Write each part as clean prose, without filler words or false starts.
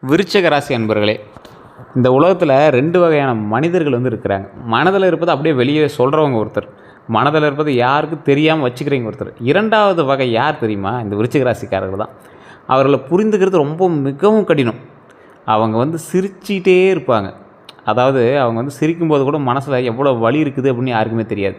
விருச்சிக ராசி அன்பர்களே, இந்த உலகத்தில் 2 வகையான மனிதர்கள் இருக்கிறாங்க. மனதில் இருப்பது அப்படியே வெளியே சொல்கிறவங்க ஒருத்தர், மனதில் இருப்பது யாருக்கும் தெரியாமல் வச்சுக்கிறவங்க ஒருத்தர். 2வது வகை யார் தெரியுமா? இந்த விருச்சிக ராசிக்காரர்கள் தான். அவர்களை புரிந்துக்கிறது ரொம்ப மிகவும் கடினம். அவங்க சிரிச்சிட்டே இருப்பாங்க. அதாவது அவங்க சிரிக்கும்போது கூட மனசில் எவ்வளோ வலி இருக்குது அப்படின்னு யாருக்குமே தெரியாது.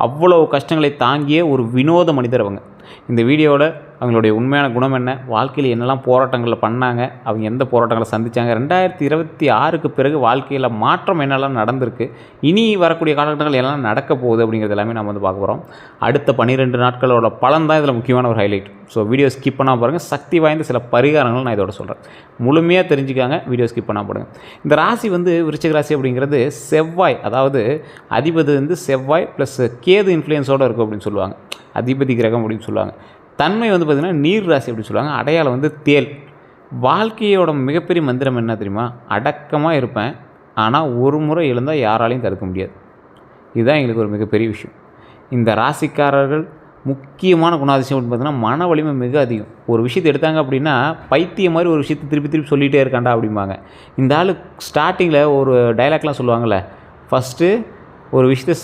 அவ்வளோ கஷ்டங்களை தாங்கிய ஒரு வினோத மனிதர் அவங்க. இந்த வீடியோவில் அவங்களுடைய உண்மையான குணம் என்ன, வாழ்க்கையில் என்னெல்லாம் போராட்டங்களில் பண்ணாங்க, அவங்க எந்த போராட்டங்களை சந்தித்தாங்க, 2026க்கு பிறகு வாழ்க்கையில் மாற்றம் என்னெல்லாம் நடந்திருக்கு, இனி வரக்கூடிய காலகட்டங்கள் எல்லாம் நடக்க போகுது அப்படிங்கிறது எல்லாமே நம்ம பார்க்க போகிறோம். அடுத்த 12 நாட்களோட பலன் தான் இதில் முக்கியமான ஒரு ஹைலைட். ஸோ வீடியோ ஸ்கிப் பண்ணால் பாருங்கள். சக்தி வாய்ந்த சில பரிகாரங்கள் நான் இதோட சொல்கிறேன். முழுமையாக தெரிஞ்சுக்காங்க, வீடியோ ஸ்கிப் பண்ணால் பாருங்கள். இந்த ராசி விருச்சிக ராசி அப்படிங்கிறது செவ்வாய், அதாவது அதிபதி செவ்வாய் ப்ளஸ் கேது இன்ஃப்ளூயன்ஸோடு இருக்கும் அப்படின்னு சொல்லுவாங்க. அதிபதி கிரகம் அப்படின்னு சொல்லுவாங்க. தன்மை பார்த்திங்கன்னா நீர் ராசி அப்படின்னு சொல்லுவாங்க. அடையாளம் தேல். வாழ்க்கையோட மிகப்பெரிய மந்திரம் என்ன தெரியுமா? அடக்கமாக இருப்பேன், ஆனால் ஒரு முறை எழுந்தால் யாராலையும் தடுக்க முடியாது. இதுதான் எங்களுக்கு ஒரு மிகப்பெரிய விஷயம். இந்த ராசிக்காரர்கள் முக்கியமான குணாதிசயம் அப்படின்னு பார்த்தீங்கன்னா மன வலிமை மிக அதிகம். ஒரு விஷயத்தை எடுத்தாங்க அப்படின்னா பைத்தியம் மாதிரி ஒரு விஷயத்தை திருப்பி திருப்பி சொல்லிகிட்டே இருக்காண்டா அப்படிம்பாங்க. இந்த ஆள் ஸ்டார்டிங்கில் ஒரு டைலாக்லாம் சொல்லுவாங்கள்ல, ஃபஸ்ட்டு ஒரு விஷயத்தை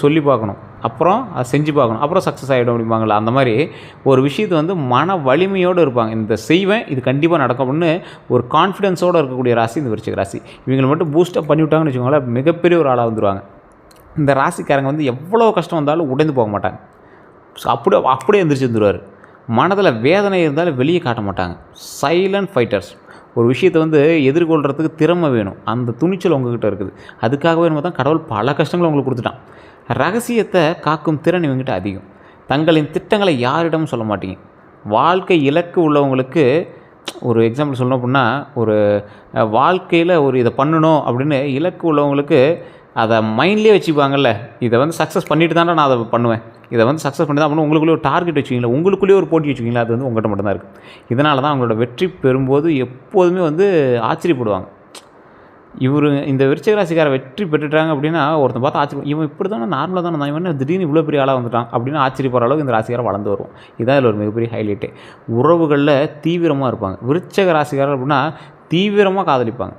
சொல்லி பார்க்கணும், அப்புறம் அதை செஞ்சு பார்க்கணும், அப்புறம் சக்ஸஸ் ஆகிடும் அப்படிம்பாங்களா. அந்த மாதிரி ஒரு விஷயத்தை மன வலிமையோடு இருப்பாங்க. இந்த செய்வேன், இது கண்டிப்பாக நடக்கும் அப்படின்னு ஒரு கான்ஃபிடென்ஸோடு இருக்கக்கூடிய ராசி இந்த விருச்சிக ராசி. இவங்களை மட்டும் பூஸ்டப் பண்ணி விட்டாங்கன்னு வச்சுக்கோங்களேன், மிகப்பெரிய ஒரு ஆளாக வந்துடுவாங்க. இந்த ராசிக்காரங்க எவ்வளோ கஷ்டம் வந்தாலும் உடைந்து போக மாட்டாங்க. ஸோ அப்படியே எந்திரிச்சு வந்துடுவார். மனதில் வேதனை இருந்தாலும் வெளியே காட்ட மாட்டாங்க. Silent fighters. ஒரு விஷயத்தை எதிர்கொள்கிறதுக்கு திறமை வேணும், அந்த துணிச்சல் உங்ககிட்ட இருக்குது. அதுக்காகவே நம்ம தான் கடவுள் பல கஷ்டங்களை உங்களுக்கு கொடுத்துட்டான். ரகசியத்தை காக்கும் திறன் இவங்ககிட்ட அதிகம். தங்களின் திட்டங்களை யாரிடமும் சொல்ல மாட்டீங்க. வாழ்க்கை இலக்கு உள்ளவங்களுக்கு ஒரு எக்ஸாம்பிள் சொல்லணும் அப்படின்னா, ஒரு வாழ்க்கையில் ஒரு இதை பண்ணணும் அப்படின்னு இலக்கு உள்ளவங்களுக்கு அதை மைண்ட்லேயே வச்சுப்பாங்கல்ல, இதை சக்ஸஸ் பண்ணிட்டு தானே நான் அதை பண்ணுவேன், இதை சக்ஸஸ் பண்ணி தான் அப்படின்னு உங்களுக்குள்ளே ஒரு டார்கெட் வச்சுக்கிங்களா, உங்களுக்குள்ளேயே ஒரு போட்டி வச்சுக்கிங்களா, அது உங்கள்கிட்ட மட்டும்தான் இருக்குது. இதனால தான் அவங்களோட வெற்றி பெறும்போது எப்போதுமே ஆச்சரியப்படுவாங்க. இந்த விருச்சிக ராசிக்கார வெற்றி பெற்றுட்டாங்க அப்படின்னா ஒருத்தன் பார்த்து ஆச்சரியம், இவன் இப்படி தானே நார்மலாக தானே நான் இவன் திடீர்னு இவ்வளோ பெரிய ஆளாக வந்துட்டான் அப்படின்னு ஆச்சரியப்படுற அளவுக்கு இந்த ராசிக்காரை வளர்ந்து வரும். இதான் இதில் ஒரு மிகப்பெரிய ஹைலைட்டு. உறவுகளில் தீவிரமாக இருப்பாங்க. விருச்சிக ராசிக்காரர் அப்படின்னா தீவிரமாக காதலிப்பாங்க,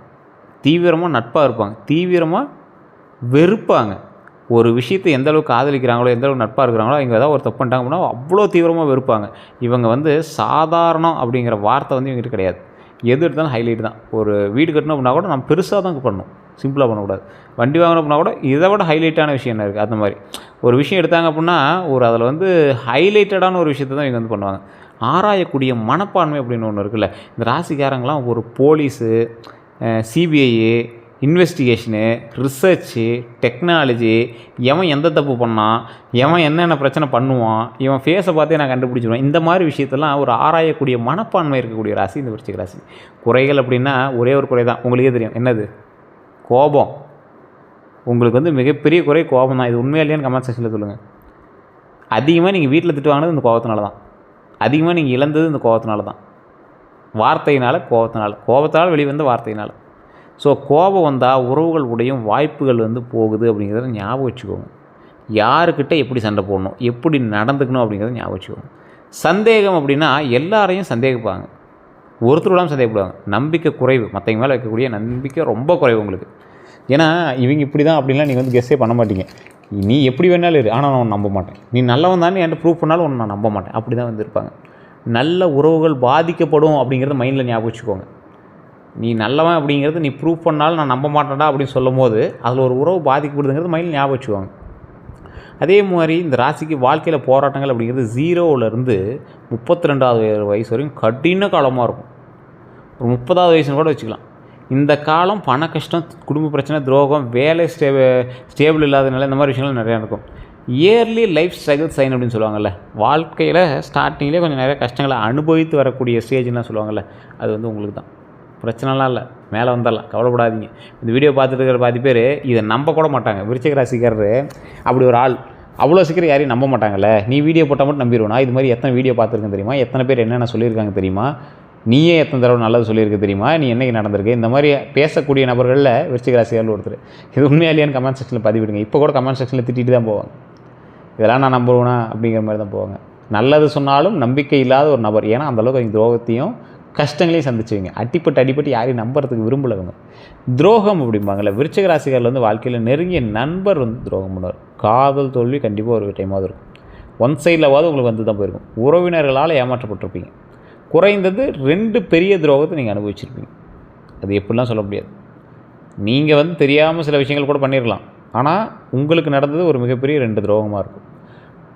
தீவிரமாக நட்பாக இருப்பாங்க, தீவிரமாக வெறுப்பாங்க. ஒரு விஷயத்தை எந்த அளவுக்கு காதலிக்கிறாங்களோ, எந்த அளவுக்கு நட்பாக இருக்கிறாங்களோ, இவங்க ஏதாவது ஒரு தப்பு பண்ணிட்டாங்க அப்படின்னா அவ்வளோ தீவிரமாக வெறுப்பாங்க. இவங்க சாதாரணம் அப்படிங்கிற வார்த்தை இவங்ககிட்ட கிடையாது. எது எடுத்தாலும் ஹைலைட் தான். ஒரு வீடு கட்டணும் அப்படின்னா கூட நம்ம பெருசாக தான் பண்ணணும், சிம்பிளாக பண்ணக்கூடாது. வண்டி வாங்கணும் அப்படின்னா கூட இதை விட ஹைலைட்டான விஷயம் என்ன இருக்குது, அந்த மாதிரி ஒரு விஷயம் எடுத்தாங்க அப்படின்னா ஒரு அதில் ஹைலைட்டடான ஒரு விஷயத்தை தான் இவங்க பண்ணுவாங்க. ஆராயக்கூடிய மனப்பான்மை அப்படின்னு ஒன்று இருக்குல்ல. இந்த ராசிக்காரங்களாம் ஒரு police, CBI investigation, research, technology, எவன் எந்த தப்பு பண்ணான், எவன் என்னென்ன பிரச்சனை பண்ணுவான், இவன் ஃபேஸை பார்த்தே நான் கண்டுபிடிச்சிடுவேன். இந்த மாதிரி விஷயத்தெல்லாம் ஒரு ஆராயக்கூடிய மனப்பான்மை இருக்கக்கூடிய ராசி இந்த விருச்சிக ராசி. குறைகள் அப்படின்னா ஒரே ஒரு குறை தான், உங்களுக்கே தெரியும் என்னது, கோபம். உங்களுக்கு மிகப்பெரிய குறை கோபம் தான். இது உண்மையாக இல்லையான்னு கமெண்ட் செக்ஷனில் சொல்லுங்கள். அதிகமாக நீங்கள் வீட்டில் திட்டு வாங்கினது இந்த கோபத்தினால தான், அதிகமாக நீங்கள் இழந்தது இந்த கோபத்தினால தான். வார்த்தையினால், கோபத்தினால் வெளிவந்த வார்த்தையினால். ஸோ கோபம் வந்தால் உறவுகள் உடையும் வாய்ப்புகள் போகுது அப்படிங்கிறத ஞாபகம் வச்சுக்கோங்க. யாருக்கிட்ட எப்படி சண்டை போடணும், எப்படி நடந்துக்கணும் அப்படிங்கிறத ஞாபகம் வச்சுக்கோங்க. சந்தேகம் அப்படின்னா எல்லாரையும் சந்தேகிப்பாங்க, ஒருத்தர் விடாமல் சந்தேகப்படுவாங்க. நம்பிக்கை குறைவு, மற்றவங்க மேலே வைக்கக்கூடிய நம்பிக்கை ரொம்ப குறைவு உங்களுக்கு. ஏன்னா இவங்க இப்படி தான் அப்படின்லாம் நீங்கள் கெஸ்ஸே பண்ண மாட்டீங்க. நீ எப்படி வேணாலும் இரு, ஆனால் நான் உன்னை நம்ப மாட்டேன், நீ நல்லவன் தானே என்கிட்ட ப்ரூவ் பண்ணாலும் ஒன்று நான் நம்ப மாட்டேன், அப்படி தான் இருப்பாங்க. நல்ல உறவுகள் பாதிக்கப்படும் அப்படிங்கிறத மைண்டில் ஞாபகம் வச்சுக்கோங்க. நீ நல்லவன் அப்படிங்கிறது நீ ப்ரூவ் பண்ணாலும் நான் நம்ப மாட்டேன்டா அப்படின்னு சொல்லும் போது அதில் ஒரு உறவு பாதிக்கப்படுதுங்கிறது மைண்டில் ஞாபகம் வச்சுக்குவாங்க. அதே மாதிரி இந்த ராசிக்கு வாழ்க்கையில் போராட்டங்கள் அப்படிங்கிறது 0லேருந்து 32வது வயசு வரைக்கும் கடின காலமாக இருக்கும். ஒரு 30வது வயசுன்னு கூட வச்சுக்கலாம். இந்த காலம் பண கஷ்டம், குடும்ப பிரச்சனை, துரோகம், வேலை ஸ்டேபிள் இல்லாதனால இந்த மாதிரி விஷயங்கள் நிறையா இருக்கும். இயர்லி லைஃப் ஸ்ட்ரகிள் சைன் அப்படின்னு சொல்லுவாங்கள்ல, வாழ்க்கையில் ஸ்டார்டிங்லேயே கொஞ்சம் நிறைய கஷ்டங்களை அனுபவித்து வரக்கூடிய ஸ்டேஜ்லாம் சொல்லுவாங்கள்ல, அது உங்களுக்கு தான். பிரச்சனைலாம் இல்லை, மேலே வந்துடலாம், கவலைப்படாதீங்க. இந்த வீடியோ பார்த்துட்டு இருக்கிற பாதி பேர் இதை நம்ப கூட மாட்டாங்க. விருச்சிக ராசிக்காரர் அப்படி ஒரு ஆள், அவ்வளோ சீக்கிரம் யாரையும் நம்ப மாட்டாங்கல்ல. நீ வீடியோ போட்டால் மட்டும் நம்பிடுவேனா? இது மாதிரி எத்தனை வீடியோ பார்த்துருக்கேன் தெரியுமா, எத்தனை பேர் என்னென்ன சொல்லியிருக்காங்க தெரியுமா, நீயே எத்தனை தடவை நல்லது சொல்லியிருக்க தெரியுமா, நீ என்றைக்கு நடந்திருக்கு. இந்த மாதிரி பேசக்கூடிய நபர்களில் விருச்சிக ராசிக்காரர் ஒருத்தர். இது உண்மையாக இல்லையான்னு கமெண்ட் செக்ஷனில் பதிவிடுங்க. இப்போ கூட கமெண்ட் செக்ஷனில் திட்டிட்டு தான் போவாங்க, இதெல்லாம் நான் நம்புவேனா அப்படிங்கிற மாதிரி தான் போவாங்க. நல்லது சொன்னாலும் நம்பிக்கை இல்லாத ஒரு நபர். ஏன்னா அந்தளவுக்கு அவங்க துரோகத்தையும் கஷ்டங்களையும் சந்திச்சுவீங்க. அடிப்பட்டு யாரையும் நம்புறதுக்கு விரும்பலவங்க. துரோகம் அப்படிம்பாங்கள்ல, விருச்சிக ராசிக்காரர்கள் வந்து வாழ்க்கையில் நெருங்கிய நண்பர் வந்து துரோகம் பண்ணுவார். காதல் தோல்வி கண்டிப்பாக ஒரு டைமாவது இருக்கும். ஒன் சைடில்வாவது உங்களுக்கு வந்து தான் போயிருக்கும். உறவினர்களால் ஏமாற்றப்பட்டிருப்பீங்க. குறைந்தது 2 பெரிய துரோகத்தை நீங்கள் அனுபவிச்சிருப்பீங்க. அது எப்படிலாம் சொல்ல முடியாது. நீங்கள் வந்து தெரியாமல் சில விஷயங்கள் கூட பண்ணிடலாம். ஆனால் உங்களுக்கு நடந்தது ஒரு மிகப்பெரிய 2 துரோகமாக இருக்கும்.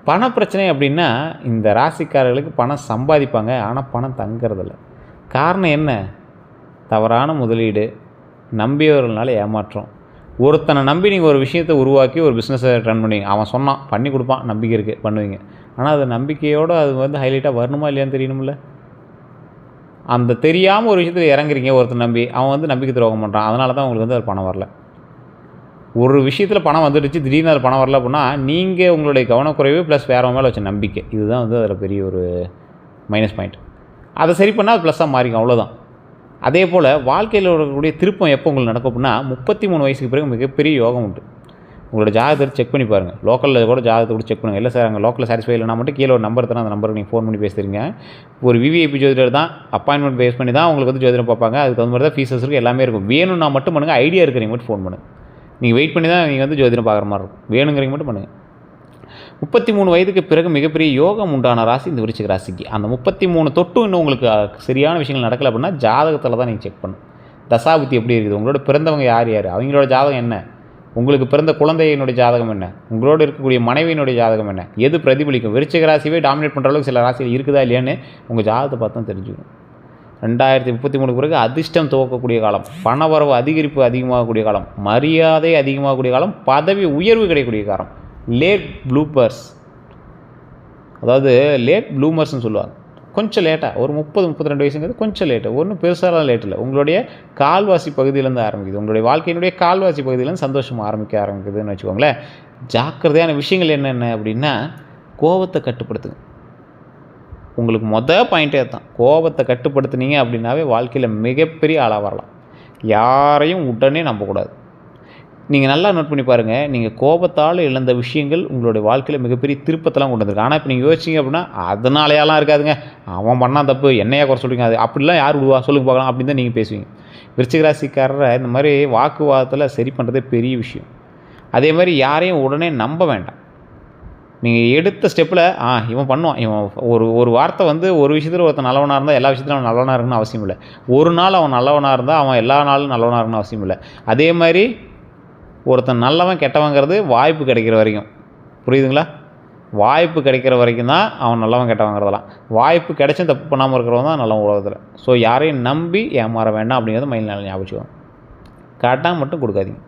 பணப்பிரச்சனை அப்படின்னா இந்த ராசிக்காரர்களுக்கு பணம் சம்பாதிப்பாங்க, ஆனால் பணம் தங்கிறதில்ல. காரணம் என்ன? தவறான முதலீடு, நம்பியவர்களால் ஏமாற்றம். ஒருத்தனை நம்பி நீங்கள் ஒரு விஷயத்தை உருவாக்கி ஒரு பிஸ்னஸை ரன் பண்ணுவீங்க. அவன் சொன்னான், பண்ணி கொடுப்பான், நம்பிக்கை இருக்குது, பண்ணுவீங்க. ஆனால் அது நம்பிக்கையோடு அது வந்து ஹைலைட்டாக வரணுமா இல்லையான்னு தெரியணும்ல. அந்த தெரியாமல் ஒரு விஷயத்தில் இறங்குறீங்க ஒருத்தர் நம்பி, அவன் வந்து நம்பிக்கை துரோகம் பண்ணுறான். அதனால தான் உங்களுக்கு வந்து அது பணம் வரல. ஒரு விஷயத்தில் பணம் வந்துடுச்சு, திடீர்னு அது பணம் வரல அப்படின்னா நீங்கள் உங்களுடைய கவனக்குறைவு ப்ளஸ் வேறு மேலே வச்ச நம்பிக்கை, இதுதான் வந்து அதில் பெரிய ஒரு மைனஸ் பாயிண்ட். அதை சரி பண்ணால் அது ப்ளஸ்ஸாக மாறிக்கும், அவ்வளோதான். அதே போல் வாழ்க்கையில் இருக்கக்கூடிய திருப்பம் எப்போ உங்களுக்கு நடக்கும் அப்படின்னா 33 வயசுக்கு பிறகு மிகப்பெரிய யோகம் உண்டு. உங்களோட ஜாதகத்தை செக் பண்ணி பாருங்கள். லோக்கலில் கூட ஜாதகத்தை கூட செக் பண்ணுங்கள். இல்லை சார் அங்கே லோக்கலில் சாட்டிஸ்ஃபை இல்லைனா மட்டும் கீழே ஒரு நம்பர் தரேன், அந்த நம்பருக்கு நீங்கள் ஃபோன் பண்ணி பேசுகிறீங்க. ஒரு விவிஐபி ஜோதிடர் தான், அப்பாயின்மெண்ட் பேஸ் பண்ணி தான் உங்களுக்கு வந்து ஜோதிடம் பார்ப்பாங்க. அதுக்கு தகுந்த மாதிரி தான் ஃபீஸஸ் இருக்குது, எல்லாமே இருக்கும். வேணும்னா மட்டும் பண்ணுங்கள், ஐடியா இருக்கிறீங்க மட்டும் ஃபோன் பண்ணுங்கள். நீங்கள் வெயிட் பண்ணி தான் நீங்கள் வந்து ஜோதிடம் பார்க்குற மாதிரி இருக்கும். வேணுங்கிறீங்க மட்டும் பண்ணுங்கள். 33 வயதுக்கு பிறகு மிகப்பெரிய யோகம் உண்டான ராசி இந்த விருச்சிக ராசிக்கு. அந்த 33 தொட்டும் இன்னும் உங்களுக்கு சரியான விஷயங்கள் நடக்கலை அப்படின்னா ஜாதகத்தில் தான் நீங்கள் செக் பண்ணணும். தசாபுத்தி எப்படி இருக்குது, உங்களோட பிறந்தவங்க யார் யார், அவங்களோட ஜாதகம் என்ன, உங்களுக்கு பிறந்த குழந்தையினுடைய ஜாதகம் என்ன, உங்களோட இருக்கக்கூடிய மனைவியினுடைய ஜாதகம் என்ன, எது பிரதிபலிக்கும். விருச்சிக ராசியே டாமினேட் பண்ணுற அளவுக்கு சில ராசிகள் இருக்குதா இல்லையான்னு உங்கள் ஜாதகத்தை பார்த்து தான் தெரிஞ்சுக்கணும். 2033 பிறகு அதிர்ஷ்டம் துவக்கக்கூடிய காலம், பணவரவு அதிகரிப்பு அதிகமாகக்கூடிய காலம், மரியாதை அதிகமாகக்கூடிய காலம், பதவி உயர்வு கிடைக்கக்கூடிய காலம். லேட் ப்ளூமர்ஸ், அதாவது லேட் ப்ளூமர்ஸ்னு சொல்லுவாங்க. கொஞ்சம் லேட்டாக ஒரு 30-32 வயசுங்கிறது கொஞ்சம் லேட்டு, ஒன்றும் பெருசாலாம் லேட் இல்லை. உங்களுடைய கால்வாசி பகுதியிலேருந்து ஆரம்பிக்குது. உங்களுடைய வாழ்க்கையினுடைய கால்வாசி பகுதியிலேருந்து சந்தோஷமாக ஆரம்பிக்குதுன்னு வச்சுக்கோங்களேன். ஜாக்கிரதையான விஷயங்கள் என்னென்ன அப்படின்னா, கோபத்தை கட்டுப்படுத்துங்க. உங்களுக்கு பாயிண்ட்டே தான். கோபத்தை கட்டுப்படுத்துனீங்க அப்படின்னாவே வாழ்க்கையில் மிகப்பெரிய ஆளாக வரலாம். யாரையும் உடனே நம்பக்கூடாது. நீங்கள் நல்லா நோட் பண்ணி பாருங்கள். நீங்கள் கோபத்தால் இழந்த விஷயங்கள் உங்களுடைய வாழ்க்கையில் மிகப்பெரிய திருப்பத்தெல்லாம் கொண்டு வந்திருக்கு. ஆனால் இப்போ நீங்கள் யோசிச்சிங்க அப்படின்னா அதனாலையெல்லாம் இருக்காதுங்க, அவன் பண்ணால் தப்பு, என்னையா குறை சொல்லுவீங்க, அது அப்படிலாம் யார் விடுவா சொல்லுங்க பார்க்கலாம் அப்படின்னு தான் நீங்கள் பேசுவீங்க. விருச்சிக ராசிக்காரரை இந்த மாதிரி வாக்குவாதத்தில் சரி பண்ணுறதே பெரிய விஷயம். அதே மாதிரி யாரையும் உடனே நம்ப வேண்டாம். நீங்கள் எடுத்த ஸ்டெப்பில் இவன் பண்ணுவான், இவன் ஒரு வார்த்தை வந்து ஒரு விஷயத்தில் ஒருத்தன் நல்லவனாக இருந்தால் எல்லா விஷயத்திலும் அவன் நல்லவனாக இருக்குன்னு அவசியம் இல்லை. ஒரு நாள் அவன் நல்லவனாக இருந்தால் அவன் எல்லா நாளும் நல்லவனாக இருக்குன்னு அவசியம் இல்லை. அதே மாதிரி ஒருத்தன் நல்லவன் கெட்டவங்கிறது வாய்ப்பு கிடைக்கிற வரைக்கும், புரியுதுங்களா? வாய்ப்பு கிடைக்கிற வரைக்கும் தான் அவன் நல்லவன் கெட்டவங்கிறதெல்லாம். வாய்ப்பு கிடைச்சும் தப்பு பண்ணாமல் இருக்கிறவன் தான் நல்லவன் உலகத்தில். ஸோ யாரையும் நம்பி ஏமாற வேண்டாம் அப்படிங்கிறது மைண்ட் நல்லா ஞாபகம். கடன் மட்டும் கொடுக்காதீங்க.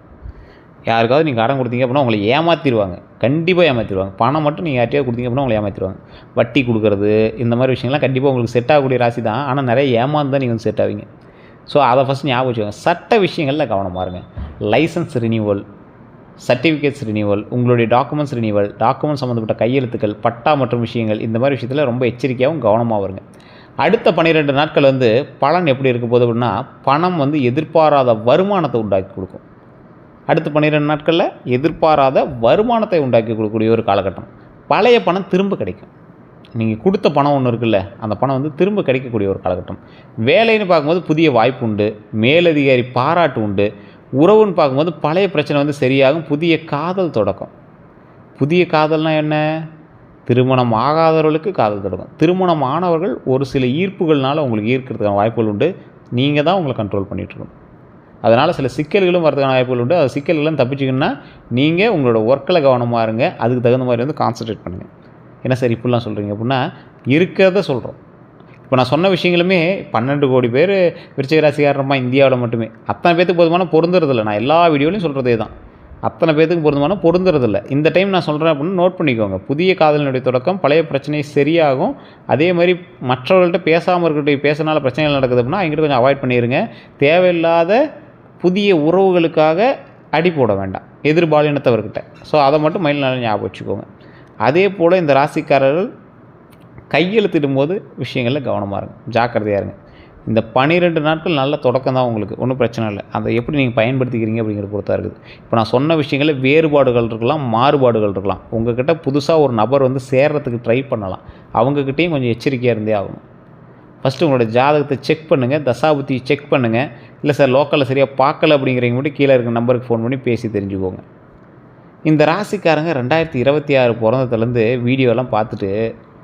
யாருக்காவது நீங்கள் கடன் கொடுத்தீங்க அப்படின்னா உங்களை ஏமாற்றிடுவாங்க, கண்டிப்பாக ஏமாற்றிடுவாங்க. பணம் மட்டும் நீங்கள் யார்ட்டையாவது கொடுத்தீங்க அப்படின்னா உங்களை ஏமாற்றிடுவாங்க. வட்டி கொடுக்குறது இந்த மாதிரி விஷயங்கள்லாம் கண்டிப்பாக உங்களுக்கு செட் ஆகக்கூடிய ராசி தான். ஆனால் நிறைய ஏமாந்து தான் நீங்கள் வந்து செட் ஆவீங்க. ஸோ அதை ஃபஸ்ட் ஞாபகம் வச்சுக்கோங்க. சட்ட விஷயங்களில் கவனமாக இருங்க. லைசன்ஸ் ரினியூவல், சர்டிஃபிகேட்ஸ் ரினியூவல், உங்களுடைய டாக்குமெண்ட்ஸ் ரினியூவல், டாக்குமெண்ட் சம்மந்தப்பட்ட கையெழுத்துக்கள், பட்டா மற்றும் விஷயங்கள், இந்த மாதிரி விஷயத்தில் ரொம்ப எச்சரிக்கையாகவும் கவனமாக வருங்க. அடுத்த 12 நாட்கள் வந்து பலன் எப்படி இருக்க போகுது அப்படின்னா, பணம் வந்து எதிர்பாராத வருமானத்தை உண்டாக்கி கொடுக்கும். அடுத்த 12 நாட்களில் எதிர்பாராத வருமானத்தை உண்டாக்கி கொடுக்கக்கூடிய ஒரு காலகட்டம். பழைய பணம் திரும்ப கிடைக்கும். நீங்கள் கொடுத்த பணம் ஒன்று இருக்குல்ல, அந்த பணம் வந்து திரும்ப கிடைக்கக்கூடிய ஒரு காலகட்டம். வேலைன்னு பார்க்கும்போது புதிய வாய்ப்பு உண்டு, மேலதிகாரி பாராட்டு உண்டு. உறவுன்னு பார்க்கும்போது பழைய பிரச்சனை வந்து சரியாகும். புதிய காதல் தொடக்கம். புதிய காதல்னால் என்ன? திருமணம் ஆகாதவர்களுக்கு காதல் தொடக்கம். திருமணம் ஆனவர்கள் ஒரு சில ஈர்ப்புகள்னால உங்களுக்கு ஈர்க்கிறதுக்கான வாய்ப்புகள் உண்டு. நீங்கள் தான் உங்களை கண்ட்ரோல் பண்ணிகிட்ருக்கணும். அதனால் சில சிக்கல்களும் வரதுக்கான வாய்ப்புகள் உண்டு. அது சிக்கல்களும் தப்பிச்சிக்கணுன்னா நீங்கள் உங்களோட ஒர்க்கில் கவனமாக இருங்க. அதுக்கு தகுந்த மாதிரி வந்து கான்சன்ட்ரேட் பண்ணுங்கள். என்ன சார் இப்படிலாம் சொல்கிறீங்க அப்படின்னா, இருக்கிறத சொல்கிறோம். இப்போ நான் சொன்ன விஷயங்களுமே 12 கோடி பேர் விருச்சிக ராசிக்காரமா இந்தியாவில் மட்டுமே. அத்தனை பேத்துக்கு போதுமான பொருந்துறதில்லை. நான் எல்லா வீடியோலையும் சொல்கிறதே தான். அத்தனை பேத்துக்கு பொருந்துமான பொருந்துறதில்லை. இந்த டைம் நான் சொல்கிறேன் அப்படின்னு நோட் பண்ணிக்கோங்க. புதிய காதலினுடைய தொடக்கம், பழைய பிரச்சனை சரியாகும். அதே மாதிரி மற்றவர்கள்ட்ட பேசாமல் இருக்கக்கூடிய பேசுனால பிரச்சனைகள் நடக்குது அப்படின்னா அவங்ககிட்ட கொஞ்சம் அவாய்ட் பண்ணிடுங்க. தேவையில்லாத புதிய உறவுகளுக்காக அடி போட வேண்டாம் எதிர்பாலினத்தவர்கிட்ட. ஸோ அதை மட்டும் மைண்டில் நல்லா ஞாபகம் வச்சுக்கோங்க. அதே போல் இந்த ராசிக்காரர்கள் கையெழுத்திடும் போது விஷயங்களில் கவனமாக இருங்க, ஜாக்கிரதையாக இருங்க. இந்த 12 நாட்கள் நல்ல தொடக்கம் தான் உங்களுக்கு, ஒன்றும் பிரச்சனை இல்லை. அதை எப்படி நீங்கள் பயன்படுத்திக்கிறீங்க அப்படிங்கிறது பொறுத்தா இருக்குது. இப்போ நான் சொன்ன விஷயங்களில் வேறுபாடுகள் இருக்கலாம், மாறுபாடுகள் இருக்கலாம். உங்கள்கிட்ட புதுசாக ஒரு நபர் வந்து சேர்கிறதுக்கு ட்ரை பண்ணலாம். அவங்கக்கிட்டேயும் கொஞ்சம் எச்சரிக்கையாக இருந்தே ஆகணும். ஃபஸ்ட்டு உங்களோட ஜாதகத்தை செக் பண்ணுங்கள், தசாபுத்தி செக் பண்ணுங்கள். இல்லை சார் லோக்கலில் சரியாக பார்க்கல அப்படிங்கிறவங்க மட்டும் கீழே இருக்க நம்பருக்கு ஃபோன் பண்ணி பேசி தெரிஞ்சுக்கோங்க. இந்த ராசிக்காரங்க 2026 பிறந்ததுலேருந்து வீடியோலாம் பார்த்துட்டு,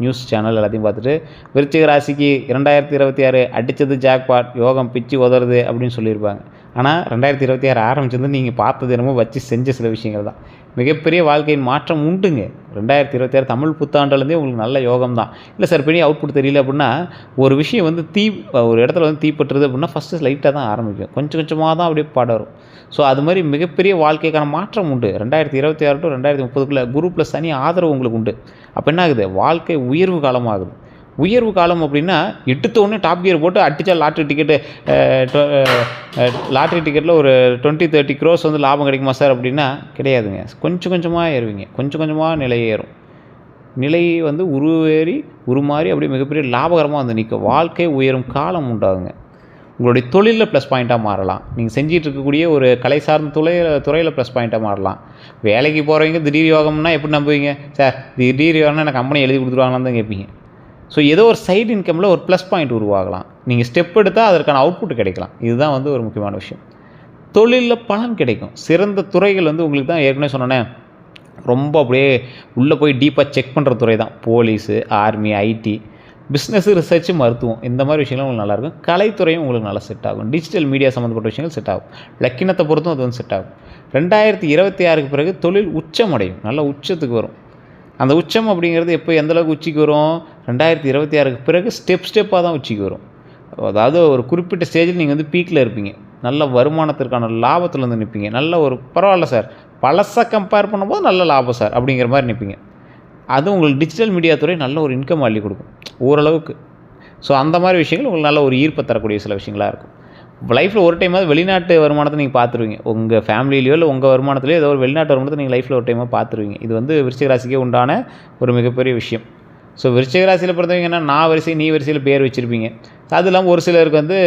நியூஸ் சேனல் எல்லாத்தையும் பார்த்துட்டு, விருச்சிக ராசிக்கு 2026 அடித்தது ஜாக்பாட், யோகம் பிச்சு உதறது அப்படின்னு சொல்லியிருப்பாங்க. ஆனால் 2026 ஆரம்பிச்சது நீங்கள் பார்த்தது என்னமோ வச்சு செஞ்ச சில விஷயங்கள் தான். மிகப்பெரிய வாழ்க்கையின் மாற்றம் உண்டுங்க. 2026 தமிழ் புத்தாண்டுலேருந்தே உங்களுக்கு நல்ல யோகம் தான். இல்லை சார் பெரிய அவுட்புட் தெரியல அப்படின்னா, ஒரு விஷயம் வந்து ஒரு இடத்துல வந்து தீப்பற்றுறது அப்படின்னா ஃபஸ்ட்டு லைட்டாக தான் ஆரம்பிக்கும். கொஞ்சம் கொஞ்சமாக தான் அப்படியே படரும். ஸோ அது மாதிரி மிகப்பெரிய வாழ்க்கைக்கான மாற்றம் உண்டு. 2026 டு 2030க்குள்ளே குரு ப்ளஸ் சனி ஆதரவு உங்களுக்கு உண்டு. அப்போ என்ன ஆகுது, வாழ்க்கை உயர்வு காலமாகுது. உயர்வு காலம் அப்படின்னா எடுத்தோடனே டாப் கியர் போட்டு அடித்தா லாட்ரி டிக்கெட்டில் ஒரு 20-30 crores வந்து லாபம் கிடைக்குமா சார் அப்படின்னா கிடையாதுங்க. கொஞ்சம் கொஞ்சமாக ஏறுவீங்க, கொஞ்சம் கொஞ்சமாக நிலை ஏறும். நிலை வந்து உருமாறி அப்படியே மிகப்பெரிய லாபகரமாக வந்து நிற்கும். வாழ்க்கை உயரும் காலம் உண்டாகுங்க. உங்களுடைய தொழிலில் ப்ளஸ் பாயிண்ட்டாக மாறலாம். நீங்கள் செஞ்சிட்டு இருக்கக்கூடிய ஒரு கலை சார்ந்த துறையில் ப்ளஸ் பாயிண்ட்டாக மாறலாம். வேலைக்கு போகிறவங்க திடீர் யோகம்னா எப்படி நம்புவீங்க? சார் திடீர் யோகம்னா எனக்கு கம்பெனி எழுதி கொடுத்துருவாங்கன்னு தான் கேட்பீங்க. ஸோ ஏதோ ஒரு சைடு இன்கமில் ஒரு ப்ளஸ் பாயிண்ட் உருவாகலாம். நீங்கள் ஸ்டெப் எடுத்தால் அதற்கான அவுட்புட் கிடைக்கலாம். இதுதான் வந்து ஒரு முக்கியமான விஷயம். தொழிலில் பலன் கிடைக்கும். சிறந்த துறைகள் வந்து உங்களுக்கு தான் ஏற்கனவே சொன்னேனே, ரொம்ப அப்படியே உள்ளே போய் டீப்பாக செக் பண்ணுற துறை தான். Police, army, IT, business, research, மருத்துவம், இந்த மாதிரி விஷயங்கள் உங்களுக்கு நல்லாயிருக்கும். கலைத்துறையும் உங்களுக்கு நல்லா செட் ஆகும். டிஜிட்டல் மீடியா சம்மந்தப்பட்ட விஷயங்கள் செட் ஆகும். லக்கினத்தை பொறுத்தும் அது வந்து செட் ஆகும். 2026க்கு பிறகு தொழில் உச்சமடையும். நல்ல உச்சத்துக்கு வரும். அந்த உச்சம் அப்படிங்கிறது எப்போ எந்தளவுக்கு உச்சிக்கு வரும்? 2026க்கு பிறகு ஸ்டெப்பாக தான் உச்சிக்கு வரும். அதாவது ஒரு குறிப்பிட்ட ஸ்டேஜில் நீங்கள் வந்து பீக்கில் இருப்பீங்க. நல்ல வருமானத்திற்கான லாபத்தில் வந்து நிற்பீங்க. நல்ல ஒரு பரவாயில்ல சார், பழசை கம்பேர் பண்ணும்போது நல்ல லாபம் சார் அப்படிங்கிற மாதிரி நிற்பீங்க. அதுவும் உங்களுக்கு டிஜிட்டல் மீடியா துறை நல்ல ஒரு இன்கம் அள்ளி கொடுக்கும் ஓரளவுக்கு. ஸோ அந்த மாதிரி விஷயங்கள் உங்களுக்கு நல்ல ஒரு ஈர்ப்பை தரக்கூடிய சில விஷயங்களாக இருக்கும். லைஃப்பில் ஒரு டைமாவது வெளிநாட்டு வருமானத்தை நீங்கள் பார்த்துருவீங்க. உங்கள் ஃபேமிலியிலையோ இல்லை உங்கள் வருமானத்துலையோ ஏதோ ஒரு வெளிநாட்டு வருமானத்தை நீங்கள் லைஃப்பில் ஒரு டைமாக பார்த்துருவீங்க. இது வந்து விருச்சிக ராசிக்கே உண்டான ஒரு மிகப்பெரிய விஷயம். ஸோ விருச்சிக ராசியில் பொறுத்தவரைக்கும் என்ன, நான் வரிசை நீ வரிசையில் பேர் வச்சுருப்பீங்க. அது இல்லாமல் ஒரு சிலருக்கு வந்து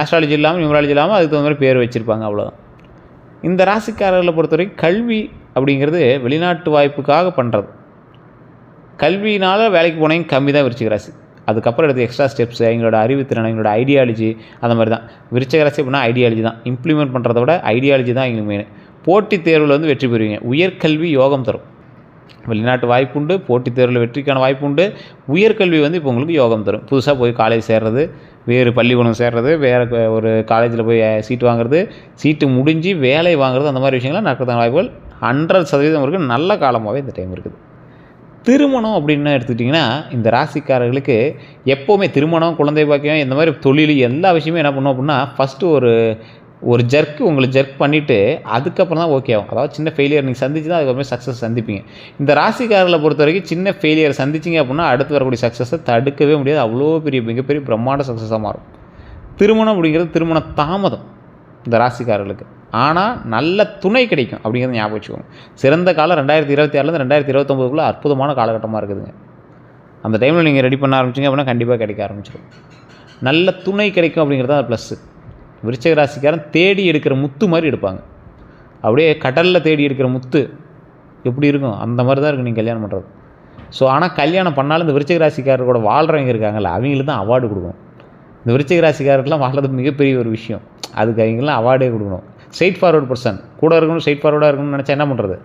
ஆஸ்ட்ராலஜி இல்லாமல் நியூமராலஜி இல்லாமல் அதுக்கு தகுந்த மாதிரி பேர் வச்சுருப்பாங்க. அவ்வளோதான். இந்த ராசிக்காரர்களை பொறுத்தவரைக்கும் கல்வி அப்படிங்கிறது வெளிநாட்டு வாய்ப்புக்காக பண்ணுறது. கல்வியினால் வேலைக்கு போனவங்க கம்மி தான் விருச்சிக ராசி. அதுக்கப்புறம் எடுத்து எக்ஸ்ட்ரா ஸ்டெப்ஸ், எங்களோட அறிவுத்திறன், எங்களோட ஐடியாலஜி, அந்த மாதிரி தான். விருச்சிக ராசி அப்படின்னா ஐடியாலஜி தான். இம்ப்ளிமெண்ட் பண்ணுறத விட ஐடியாலஜி தான் எங்களுக்கு மெயின். போட்டித் தேர்வில் வந்து வெற்றி பெறுவீங்க. உயர்கல்வி யோகம் தரும். வெளிநாட்டு வாய்ப்பு உண்டு, போட்டித் தேர்வில் வெற்றிக்கான வாய்ப்பு உண்டு. உயர்கல்வி வந்து இப்போ உங்களுக்கு யோகம் தரும். புதுசாக போய் காலேஜ் சேர்றது, வேறு பள்ளிக்கூடம் சேர்றது, வேறு ஒரு காலேஜில் போய் சீட்டு வாங்குறது, சீட்டு முடிஞ்சு வேலை வாங்குறது, அந்த மாதிரி விஷயங்கள்லாம் நடக்கிறதான வாய்ப்புகள் 100% இருக்குது. நல்ல காலமாகவே இந்த டைம் இருக்குது. திருமணம் அப்படின்னு எடுத்துக்கிட்டிங்கன்னா, இந்த ராசிக்காரர்களுக்கு எப்போவுமே திருமணம், குழந்தை பாக்கியம், இந்த மாதிரி தொழில் எல்லா விஷயமே என்ன பண்ணும் அப்படின்னா, ஃபஸ்ட்டு ஒரு உங்களை ஜர்க் பண்ணிவிட்டு அதுக்கப்புறம் தான் ஓகே ஆகும். அதாவது சின்ன ஃபெயிலியர் நீங்கள் சந்திச்சு தான் அதுக்கப்புறம் சக்ஸஸ் சந்திப்பீங்க. இந்த ராசிக்காரர்களை பொறுத்த வரைக்கும் சின்ன ஃபெயிலியர் சந்திச்சிங்க அப்படின்னா அடுத்து வரக்கூடிய சக்ஸஸை தடுக்கவே முடியாது. அவ்வளோ மிகப்பெரிய பிரம்மாண்ட சக்ஸஸாக மாறும். திருமணம் அப்படிங்கிறது திருமண தாமதம் இந்த ராசிக்காரர்களுக்கு. ஆனால் நல்ல துணை கிடைக்கும் அப்படிங்கிறத ஞாபகம் வச்சுக்கோங்க. சிறந்த காலம் 2026லேருந்து 2029க்குள்ளே அற்புதமான காலகட்டமாக இருக்குதுங்க. அந்த டைமில் நீங்கள் ரெடி பண்ண ஆரம்பிச்சிங்க அப்படின்னா கண்டிப்பாக கிடைக்க ஆரம்பிச்சிடும். நல்ல துணை கிடைக்கும் அப்படிங்கிறது தான் ப்ளஸ்ஸு. விருச்சிக ராசிக்காரன் தேடி எடுக்கிற முத்து மாதிரி எடுப்பாங்க. அப்படியே கடலில் தேடி எடுக்கிற முத்து எப்படி இருக்கும் அந்த மாதிரி தான் இருக்கும் நீங்கள் கல்யாணம் பண்ணுறது. ஸோ ஆனால் கல்யாணம் பண்ணாலும் இந்த விருச்சிக ராசிக்காரர் கூட வாழ்கிறவங்க இருக்காங்கல்ல, அவங்களுக்கு தான் அவார்டு கொடுக்கணும். இந்த விருச்சிக ராசிக்காரர்லாம் வாழ்றது மிகப்பெரிய ஒரு விஷயம். அதுக்கு அவங்களாம் அவார்டே கொடுக்கணும். ஸ்ட்ரெயிட் ஃபார்வர்ட் பர்சன் கூட இருக்கணும், ஸ்ட்ரெயிட் ஃபார்வர்டாக இருக்கணும்னு நினச்சா என்ன பண்ணுறது?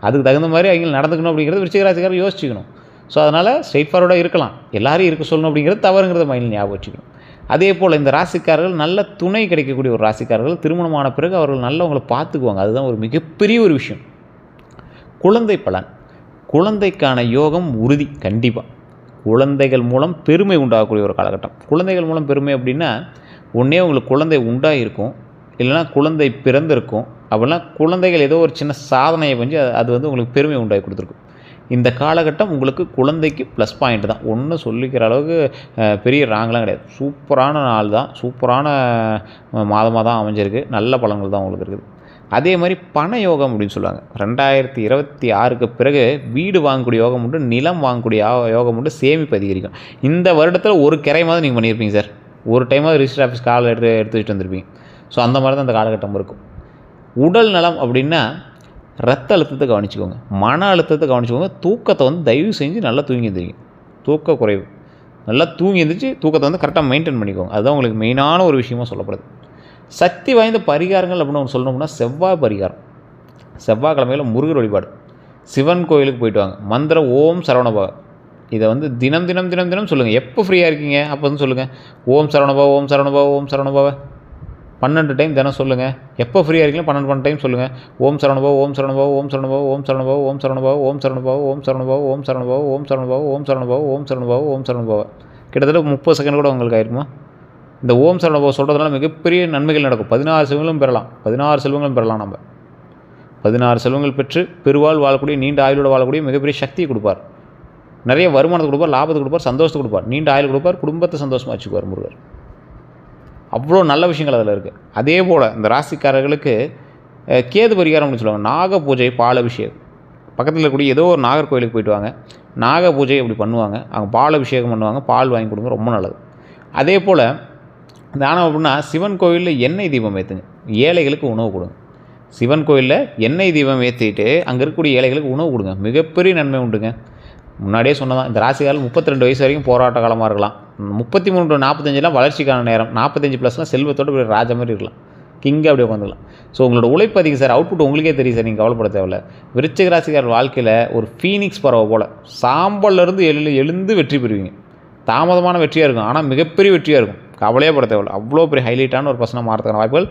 அதுக்கு தகுந்த மாதிரி அவங்க நடந்துக்கணும் அப்படிங்கிறது விருச்சிக ராசிக்காரர் யோசிச்சுக்கணும். ஸோ அதனால் ஸ்ட்ரெயிட் ஃபார்வர்டாக இருக்கலாம், எல்லாரையும் இருக்க சொல்லணும் அப்படிங்கிறது தவறுங்கிறத மைண்டில் ஞாபகம் வச்சுக்கணும். அதே போல் இந்த ராசிக்காரர்கள் நல்ல துணை கிடைக்கக்கூடிய ஒரு ராசிக்காரர்கள் திருமணமான பிறகு அவர்கள் நல்லவங்களை பார்த்துக்குவாங்க. அதுதான் ஒரு மிகப்பெரிய ஒரு விஷயம். குழந்தை பலன், குழந்தைக்கான யோகம் உறுதி. கண்டிப்பாக குழந்தைகள் மூலம் பெருமை உண்டாகக்கூடிய ஒரு காலகட்டம். குழந்தைகள் மூலம் பெருமை அப்படின்னா ஒன்றே உங்களுக்கு குழந்தை உண்டாகிருக்கும், இல்லைனா குழந்தை பிறந்திருக்கும், அப்படின்னா குழந்தைகள் ஏதோ ஒரு சின்ன சாதனையை பண்ணி அது வந்து உங்களுக்கு பெருமை உண்டாகி கொடுத்துருக்கும். இந்த காலகட்டம் உங்களுக்கு குழந்தைக்கு ப்ளஸ் பாயிண்ட் தான். ஒன்றும் சொல்லிக்கிற அளவுக்கு பெரிய ராங்கெலாம் கிடையாது. சூப்பரான நாள் தான், சூப்பரான மாதமாக தான் அமைஞ்சிருக்கு. நல்ல பலன்கள் தான் உங்களுக்கு இருக்குது. அதே மாதிரி பண யோகம் அப்படின்னு சொல்லுவாங்க. 2026க்கு பிறகு வீடு வாங்கக்கூடிய யோகம் உண்டு, நிலம் வாங்கக்கூடிய யோகம் உண்டு, சேமிப்பு அதிகரிக்கும். இந்த வருடத்தில் ஒரு கிரைமாவது நீங்கள் பண்ணியிருப்பீங்க சார். ஒரு டைமாவது ரிஜிஸ்டர் ஆஃபீஸ் கால் எடுத்து வச்சுட்டு வந்திருப்பீங்க. ஸோ அந்த மாதிரி தான் இந்த காலகட்டம் இருக்கும். உடல் நலம் அப்படின்னா ரத்த அழுத்தத்தை கவனிச்சுக்கோங்க, மன அழுத்தத்தை கவனிச்சுக்கோங்க. தூக்கத்தை வந்து தயவு செஞ்சு நல்லா தூங்கி எழுந்திரிங்க. தூக்க குறைவு நல்லா தூங்கி எழுந்திரிச்சு தூக்கத்தை வந்து கரெக்டாக மெயின்டைன் பண்ணிக்கோங்க. அதுதான் உங்களுக்கு மெயினான ஒரு விஷயமாக சொல்லப்படுது. சக்தி வாய்ந்த பரிகாரங்கள் அப்படின்னு ஒன்று சொல்லணும்னா செவ்வாய் பரிகாரம். செவ்வாய்க்கிழமையில் முருகர் வழிபாடு, சிவன் கோயிலுக்கு போயிட்டு வாங்க. மந்திரம் ஓம் சரவணபவ. இதை வந்து தினம் தினம் தினம் தினம் சொல்லுங்கள். எப்போ ஃப்ரீயாக இருக்கீங்க அப்போ வந்து சொல்லுங்கள். ஓம் சரவணபவ, ஓம் சரவணபவ, ஓம் சரவணபவ 12 டைம் தினம் சொல்லுங்கள். எப்போ ஃப்ரீயாக இருக்கீங்களோ 12 டைம் சொல்லுங்கள். ஓம் சரவணபவ, ஓம் சரவணபவ, ஓம் சரவணபவ, ஓம் சரவணபவ, ஓம் சரவணபவ, ஓம் சரவணபவ, ஓம் சரவணபவ, ஓம் சரவணபவ, ஓம் சரவணபவ, ஓம் சரவணபவ, ஓம் சரவணபவ, ஓம் சரவணபவ. கிட்டத்தட்ட 30 செகண்ட் கூட உங்களுக்கு ஆயிருக்குமா? இந்த ஓம் சரவணபவ சொல்கிறதுனால மிகப்பெரிய நன்மைகள் நடக்கும். 16 செல்வங்களும் பெறலாம். 16 செல்வங்களும் பெறலாம். நம்ம 16 செல்வங்கள் பெற்று பெருவாள் வாழக்கூடிய, நீண்ட ஆயுளோடு வாழக்கூடிய மிகப்பெரிய சக்தியை கொடுப்பார். நிறைய வருமானத்தை கொடுப்பார், லாபத்தை கொடுப்பார், சந்தோஷத்தை கொடுப்பார், நீண்ட ஆயுள் கொடுப்பார், குடும்பத்தை சந்தோஷமாக வச்சுக்குவார் முருகர். அவ்வளோ நல்ல விஷயங்கள் அதில் இருக்குது. அதே போல் இந்த ராசிக்காரர்களுக்கு கேது பரிகாரம் அப்படின்னு சொல்லுவாங்க. நாக பூஜை, பால் அபிஷேகம். பக்கத்தில் இருக்கக்கூடிய ஏதோ ஒரு நாகர் கோயிலுக்கு போயிட்டு வாங்க. நாக பூஜை அப்படி பண்ணுவாங்க. அவங்க பால் அபிஷேகம் பண்ணுவாங்க. பால் வாங்கி கொடுங்க, ரொம்ப நல்லது. அதே போல் தானம் அப்படின்னா சிவன் கோயிலில் எண்ணெய் தீபம் ஏற்றுங்க. ஏழைகளுக்கு உணவு கொடுங்க. சிவன் கோயிலில் எண்ணெய் தீபம் ஏற்றிட்டு அங்கே இருக்கக்கூடிய ஏழைகளுக்கு உணவு கொடுங்க. மிகப்பெரிய நன்மை உண்டுங்க. முன்னாடியே சொன்னதான், இந்த ராசிக்காரர்கள் 32 வயசு வரைக்கும் போராட்ட காலமாக இருக்கலாம். 33 to 45 வளர்ச்சிக்கான நேரம். 45+ செல்வத்தோடு ராஜா மாதிரி இருக்கலாம். கிங்காக அப்படி உட்காந்துக்கலாம். ஸோ உங்களோட உழைப்பு அதிகம் சார். அவுட்புட் உங்களுக்கே தெரியும் சார். நீங்கள் கவலைப்பட தேவையில்ல. விருச்சிக ராசிக்காரர் வாழ்க்கையில் ஒரு ஃபீனிக்ஸ் பறவை போல் சாம்பல்லேருந்து எழுந்து வெற்றி பெறுவீங்க. தாமதமான வெற்றியாக இருக்கும், ஆனால் மிகப்பெரிய வெற்றியாக இருக்கும். கவலையே பட தேவையில்ல. அவ்வளோ பெரிய ஹைலைட்டான ஒரு பர்சனாக மாறதுக்கான வாய்ப்புகள்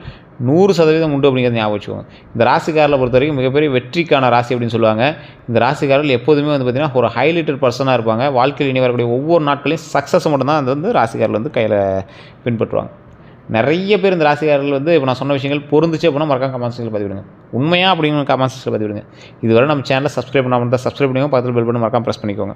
100% உண்டு அப்படிங்கிறத ஞாபகம் வச்சுக்கோங்க. இந்த ராசிக்காரில் பொறுத்த வரைக்கும் மிகப்பெரிய வெற்றிக்கான ராசி அப்படின்னு சொல்லுவாங்க. இந்த ராசிக்காரர்கள் எப்போதுமே வந்து பார்த்திங்கன்னா ஒரு ஹைலைட்டட் பர்சனாக இருப்பாங்க. வாழ்க்கையில் இனி வரக்கூடிய ஒவ்வொரு நாட்களையும் சக்ஸஸ் மட்டும்தான் அது வந்து ராசிக்காரர்கள் வந்து கையில் பின்பற்றுவாங்க. நிறைய பேர் இந்த ராசிக்காரர்கள் வந்து இப்போ நான் சொன்ன விஷயங்கள் பொருந்துச்சு அப்படின்னா மறக்காம கமெண்ட் செக்ஷனில் பதிவிடுங்க. உண்மையாக அப்படிங்கிற கமெண்ட் செக்ஷனில் பதிவிடுங்க. இதுவரை நம்ம சேனலை சப்ஸ்கிரைப் பண்ணாமல் இருந்தால் சப்ஸ்கிரைப் பண்ணிக்கோங்க. பக்கத்தில் பெல் பட்டன் மறக்காம ப்ரெஸ் பண்ணிக்கோங்க.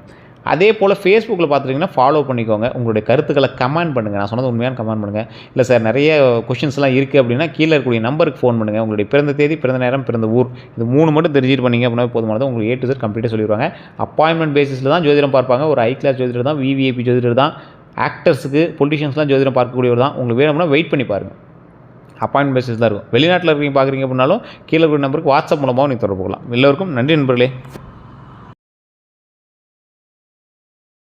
அதே போல் ஃபேஸ்புக்கில் பார்த்துட்டிங்கன்னா ஃபாலோ பண்ணிக்கோங்க. உங்களுடைய கருத்துக்களை கமெண்ட் பண்ணுங்கள். நான் சொன்னது உண்மையான கமெண்ட் பண்ணுங்கள். இல்லை சார் நிறைய கொஷின்ஸ்லாம் இருக்குது அப்படின்னா கீழே இருக்கக்கூடிய நம்பருக்கு ஃபோன் பண்ணுங்கள். உங்களுடைய பிறந்த தேதி, பிறந்த நேரம், பிறந்த ஊர், இது 3 மட்டும் தெரிஞ்சுட்டு பண்ணிங்க அப்படின்னா போதுமானது. உங்களுக்கு A to Z கம்ப்ளீட்டாக சொல்லிடுவாங்க. அப்பாயின்மெண்ட் பேசிஸில் தான் ஜோதிடம் பார்ப்பாங்க. ஒரு ஹை கிளாஸ் ஜோதிடர் தான், VVIP ஜோதிடர் தான். ஆக்டர்ஸுக்கு, பொலிட்டிஷியன்ஸ்லாம் ஜோதிடம் பார்க்கக்கூடியவர் தான். உங்களுக்கு வேணும்னா வெயிட் பண்ணி பாருங்கள். அப்பாயின்மெண்ட் பேசிஸ் தான் இருக்கும். வெளிநாட்டில் இருக்கீங்க பார்க்குறீங்க அப்படின்னாலும் கீழே இருக்கிற நம்பருக்கு வாட்ஸ்அப் மூலமாக நீங்கள் தொடர்பு கொள்ளலாம். எல்லோருக்கும் நன்றி நண்பர்களே.